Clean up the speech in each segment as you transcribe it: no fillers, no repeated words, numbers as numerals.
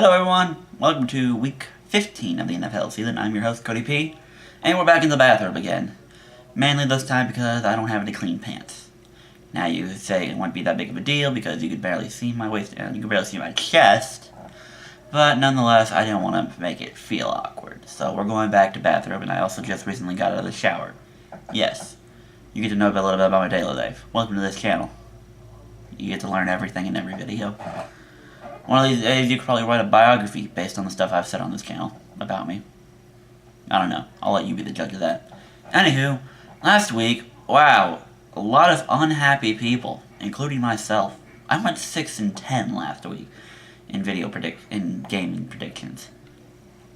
Hello everyone, welcome to week 15 of the NFL season. I'm your host, Cody P, and we're back in the bathroom again. Mainly this time because I don't have any clean pants. Now you say it won't be that big of a deal because you could barely see my waist and you could barely see my chest, but nonetheless, I didn't want to make it feel awkward. So we're going back to bathroom, and I also just recently got out of the shower. Yes, you get to know a little bit about my daily life. Welcome to this channel. You get to learn everything in every video. One of these days, you could probably write a biography based on the stuff I've said on this channel about me. I don't know. I'll let you be the judge of that. Anywho, last week, wow, a lot of unhappy people, including myself. I went 6-10 last week in gaming predictions,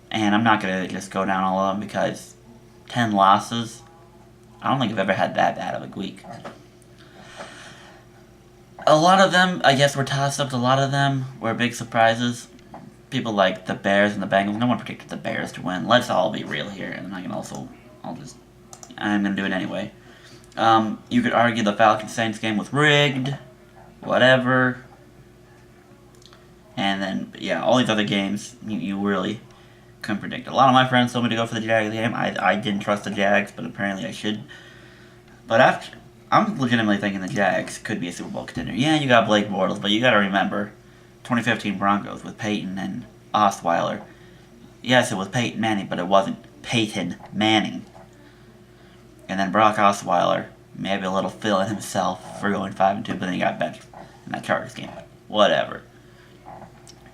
and I'm not gonna just go down all of them because 10 losses. I don't think I've ever had that bad of a week. A lot of them, I guess, were toss-ups. A lot of them were big surprises. People like the Bears and the Bengals. No one predicted the Bears to win. Let's all be real here. And I'm going to do it anyway. You could argue the Falcons-Saints game was rigged. Whatever. And then, yeah, all these other games, you really couldn't predict. A lot of my friends told me to go for the Jags game. I didn't trust the Jags, but apparently I should. But I'm legitimately thinking the Jags could be a Super Bowl contender. Yeah, you got Blake Bortles, but you got to remember 2015 Broncos with Peyton and Osweiler. Yes, it was Peyton Manning, but it wasn't Peyton Manning. And then Brock Osweiler, maybe a little feeling himself for going 5-2, but then he got benched in that Chargers game. Whatever.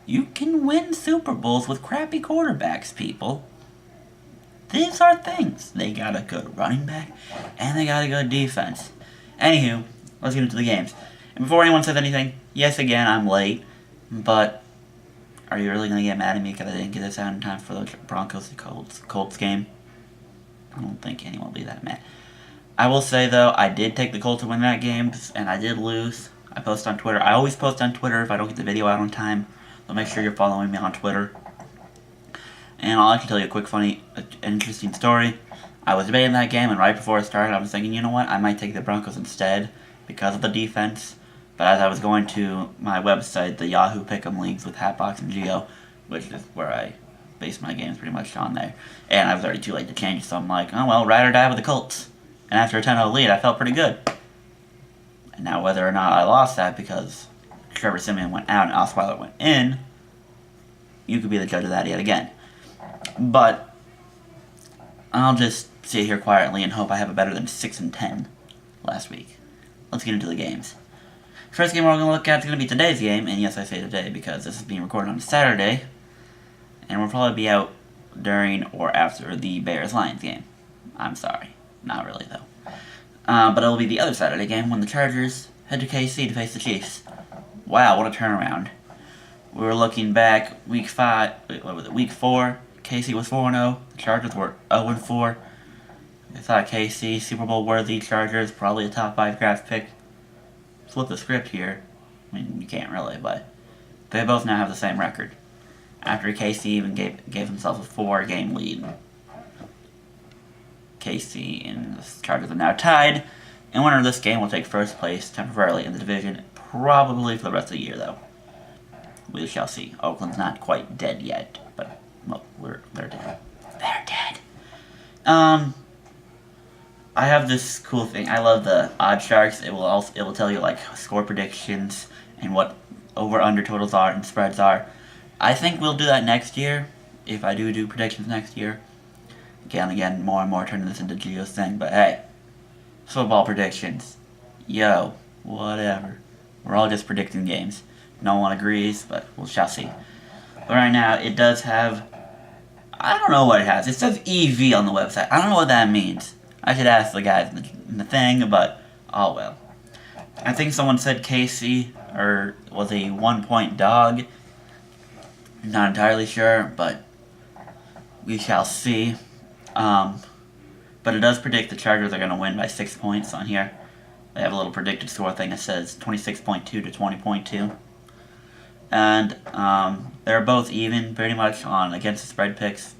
You can win Super Bowls with crappy quarterbacks, people. These are things. They got a good running back, and they got a good defense. Anywho, let's get into the games. And before anyone says anything, yes, again, I'm late, but are you really going to get mad at me because I didn't get this out in time for the Broncos and Colts game? I don't think anyone will be that mad. I will say, though, I did take the Colts to win that game, and I did lose. I post on Twitter. I always post on Twitter if I don't get the video out on time, so make sure you're following me on Twitter. And I'll actually tell you a quick, funny, interesting story. I was debating that game, and right before it started, I was thinking, you know what, I might take the Broncos instead because of the defense. But as I was going to my website, the Yahoo Pick'em Leagues with Hatbox and Geo, which is where I base my games pretty much on there, and I was already too late to change, so I'm like, oh well, ride or die with the Colts. And after a 10-0 lead, I felt pretty good. And now whether or not I lost that because Trevor Siemian went out and Osweiler went in, you could be the judge of that yet again. But I'll just sit here quietly and hope I have a better than 6-10 last week. Let's get into the games. First game we're going to look at is going to be today's game, and yes, I say today because this is being recorded on Saturday, and we'll probably be out during or after the Bears-Lions game. I'm sorry. Not really, though. But it'll be the other Saturday game when the Chargers head to KC to face the Chiefs. Wow, what a turnaround. We were looking back, week 4, KC was 4-0, the Chargers were 0-4. I thought KC, Super Bowl worthy, Chargers, probably a top 5 draft pick. Flip the script here. I mean, you can't really, but they both now have the same record. After KC even gave himself a 4-game lead. KC and the Chargers are now tied, and winner of this game will take first place temporarily in the division, probably for the rest of the year, though. We shall see. Oakland's not quite dead yet, but well, they're dead. They're dead. I have this cool thing. I love the odd sharks. It will tell you like score predictions and what over/under totals are and spreads are. I think we'll do that next year if I do predictions next year. Again, more and more turning this into Geo's thing. But hey, football predictions. Yo, whatever. We're all just predicting games. No one agrees, but we shall see. But right now, it does have... I don't know what it has. It says EV on the website. I don't know what that means. I should ask the guys in the thing, but oh well. I think someone said KC was a 1-point dog. Not entirely sure, but we shall see. But it does predict the Chargers are going to win by 6 points on here. They have a little predicted score thing that says 26.2 to 20.2. And they're both even pretty much on against the spread picks.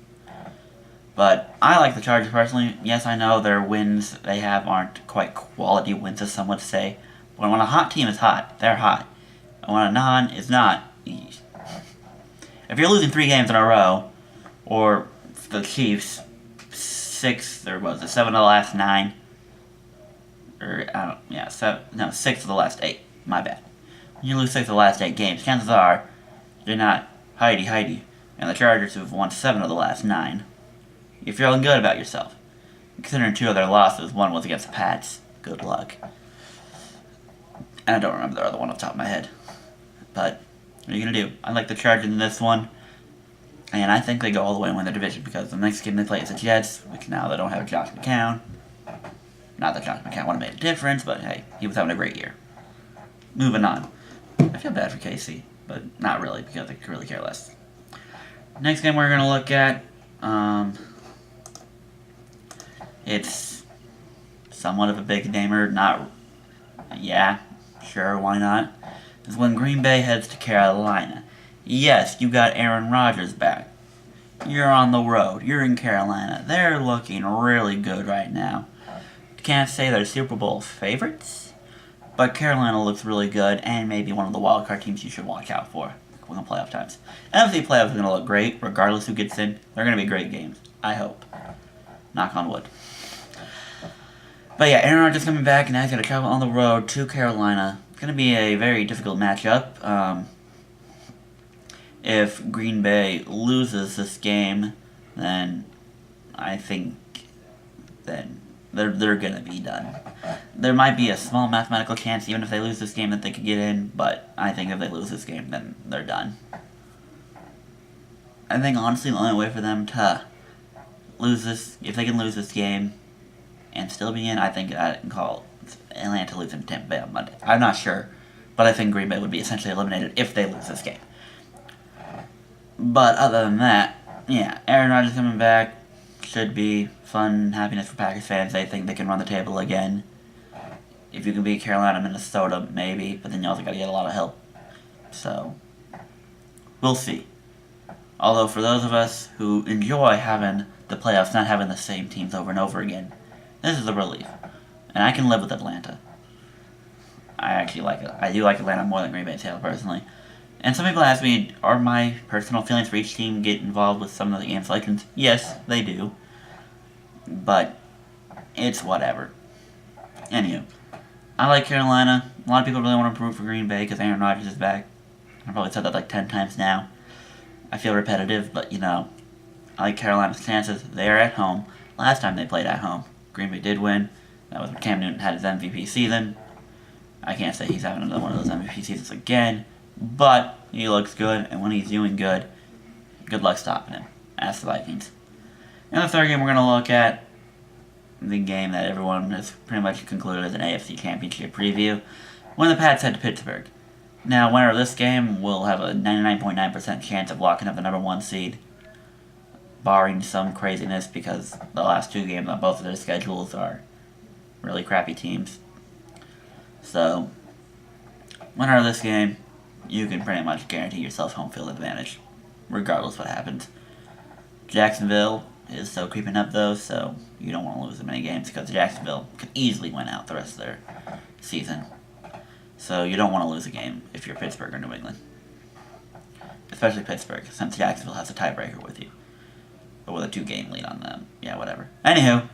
But I like the Chargers personally. Yes, I know their wins they have aren't quite quality wins, as some would say. But when a hot team is hot, they're hot. And when a non is not, If you're losing 3 games in a row, or the Chiefs, 6 or was it 7 of the last 9, or I don't, yeah, 6 of the last 8. My bad. When you lose 6 of the last 8 games, chances are you're not Heidi, and the Chargers who've won 7 of the last 9. You're feeling good about yourself. Considering 2 of their losses, one was against the Pats. Good luck. And I don't remember the other one off the top of my head. But what are you gonna do? I like the Chargers in this one. And I think they go all the way and win the division because the next game they play is the Jets, which now they don't have Josh McCown. Not that Josh McCown would have made a difference, but hey, he was having a great year. Moving on. I feel bad for KC, but not really because I could really care less. Next game we're gonna look at, it's somewhat of a big namer. Not, yeah, sure, why not? It's when Green Bay heads to Carolina. Yes, you got Aaron Rodgers back. You're on the road. You're in Carolina. They're looking really good right now. Can't say they're Super Bowl favorites, but Carolina looks really good and maybe one of the wildcard teams you should watch out for when the playoff times. NFC playoffs are going to look great regardless who gets in. They're going to be great games. I hope. Knock on wood. But yeah, Aaron Rodgers coming back and now he's going to travel on the road to Carolina. It's going to be a very difficult matchup. If Green Bay loses this game, then I think then they're going to be done. There might be a small mathematical chance, even if they lose this game, that they could get in, but I think if they lose this game, then they're done. I think, honestly, the only way for them to lose this, if they can lose this game and still be in, I think I can call Atlanta losing to Tampa Bay on Monday. I'm not sure, but I think Green Bay would be essentially eliminated if they lose this game. But other than that, yeah, Aaron Rodgers coming back should be fun, happiness for Packers fans. They think they can run the table again. If you can beat Carolina, Minnesota, maybe, but then you also got to get a lot of help. So, we'll see. Although for those of us who enjoy having the playoffs, not having the same teams over and over again, this is a relief. And I can live with Atlanta. I actually like it. I do like Atlanta more than Green Bay and Seattle, personally. And some people ask me, are my personal feelings for each team get involved with some of the game selections? Yes, they do. But it's whatever. Anywho, I like Carolina. A lot of people really want to root for Green Bay because Aaron Rodgers is back. I've probably said that like 10 times now. I feel repetitive, but I like Carolina's chances. They're at home. Last time they played at home, Green Bay did win. That was when Cam Newton had his MVP season. I can't say he's having another one of those MVP seasons again. But he looks good, and when he's doing good, good luck stopping him. Ask the Vikings. In the third game, we're going to look at the game that everyone has pretty much concluded as an AFC Championship preview, when the Pats head to Pittsburgh. Now, winner of this game will have a 99.9% chance of locking up the number 1 seed, barring some craziness because the last 2 games on both of their schedules are really crappy teams. So, winner of this game, you can pretty much guarantee yourself home field advantage, regardless what happens. Jacksonville is still creeping up, though, so you don't want to lose as many games because Jacksonville could easily win out the rest of their season. So you don't want to lose a game if you're Pittsburgh or New England. Especially Pittsburgh, since Jacksonville has a tiebreaker with you. But with a 2-game lead on them. Yeah, whatever. Anywho,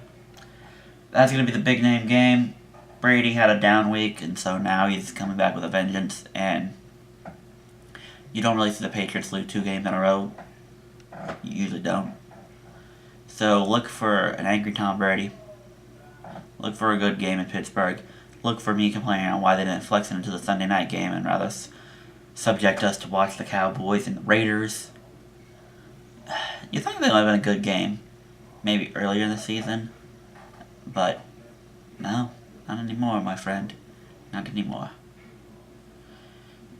that's going to be the big name game. Brady had a down week, and so now he's coming back with a vengeance, and you don't really see the Patriots lose 2 games in a row. You usually don't. So look for an angry Tom Brady. Look for a good game in Pittsburgh. Look for me complaining on why they didn't flex it into the Sunday night game and rather subject us to watch the Cowboys and the Raiders. You think they would have been a good game, maybe earlier in the season, but no, not anymore, my friend. Not anymore.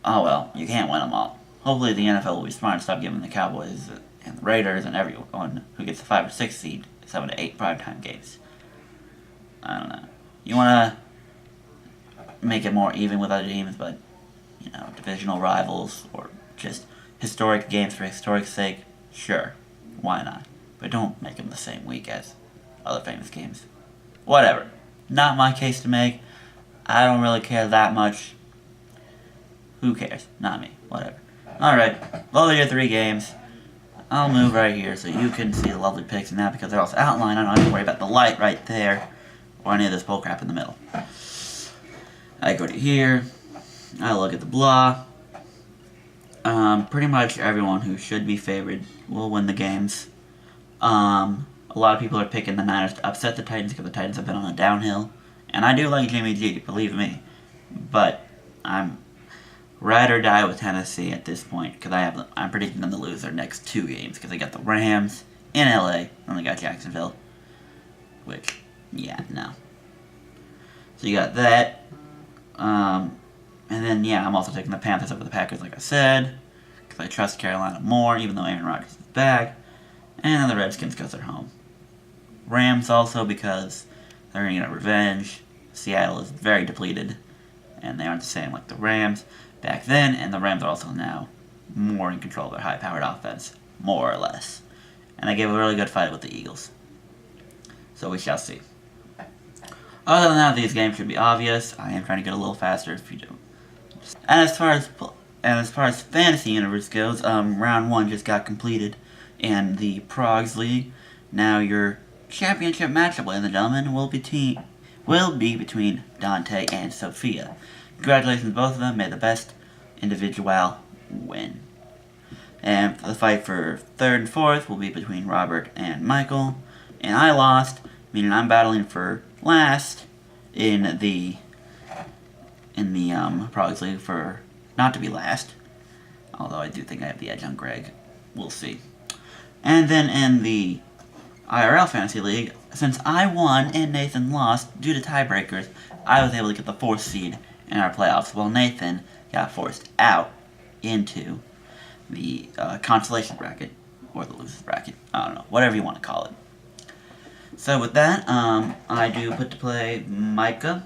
Oh well, you can't win them all. Hopefully the NFL will be smart and stop giving the Cowboys and the Raiders and everyone who gets the 5 or 6 seed 7 to 8 primetime games. I don't know. You want to make it more even with other teams, but, divisional rivals or just historic games for historic sake, sure, why not? But don't make them the same week as other famous games. Whatever. Not my case to make. I don't really care that much. Who cares? Not me. Whatever. Alright, those are your 3 games. I'll move right here so you can see the lovely picks now because they're also outlined. I don't have to worry about the light right there or any of this bullcrap in the middle. I go to here. I look at the blah. Pretty much everyone who should be favored will win the games. A lot of people are picking the Niners to upset the Titans because the Titans have been on a downhill. And I do like Jimmy G, believe me. But I'm ride or die with Tennessee at this point because I'm predicting them to lose their next 2 games because they got the Rams in LA and they got Jacksonville. Which, yeah, no. So you got that. And then, yeah, I'm also taking the Panthers over the Packers, like I said, because I trust Carolina more, even though Aaron Rodgers is back. And then the Redskins because they're home. Rams also because they're going to get revenge. Seattle is very depleted, and they aren't the same like the Rams back then, and the Rams are also now more in control of their high-powered offense, more or less. And they gave a really good fight with the Eagles. So we shall see. Other than that, these games should be obvious. I am trying to get a little faster if you do. And as far as fantasy universe goes, round 1 just got completed in the Progs League. Now your championship matchup, ladies and gentlemen, will be between Dante and Sophia. Congratulations, both of them. May the best individual win. And the fight for 3rd and 4th will be between Robert and Michael. And I lost, meaning I'm battling for last in the Progs League for not to be last. Although I do think I have the edge on Greg. We'll see. And then in the IRL Fantasy League, since I won and Nathan lost due to tiebreakers, I was able to get the 4th seed in our playoffs, while Nathan got forced out into the consolation bracket, or the losers bracket. I don't know, whatever you want to call it. So with that, I do put to play Micah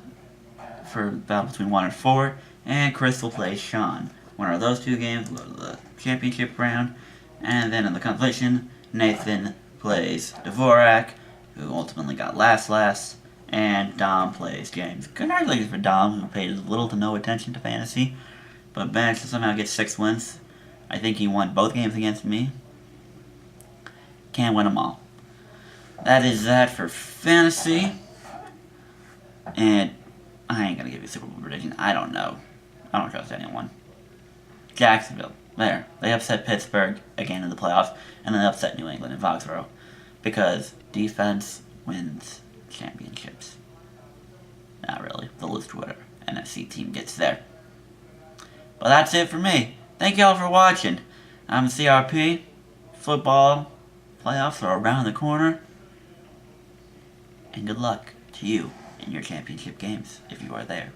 for battle between 1 and 4, and Chris will play Sean. Winner of those 2 games will go to the championship round, and then in the consolation, Nathan plays Dvorak, who ultimately got last, and Dom plays James. Congratulations for Dom, who paid little to no attention to fantasy, but managed to somehow get 6 wins. I think he won both games against me. Can't win them all. That is that for fantasy. And I ain't gonna give you a Super Bowl prediction. I don't know. I don't trust anyone. Jacksonville. There. They upset Pittsburgh again in the playoffs, and then they upset New England in Foxborough. Because defense wins championships. Not really. They'll lose to whatever NFC team gets there. But that's it for me. Thank y'all for watching. I'm CRP. Football playoffs are around the corner. And good luck to you in your championship games if you are there.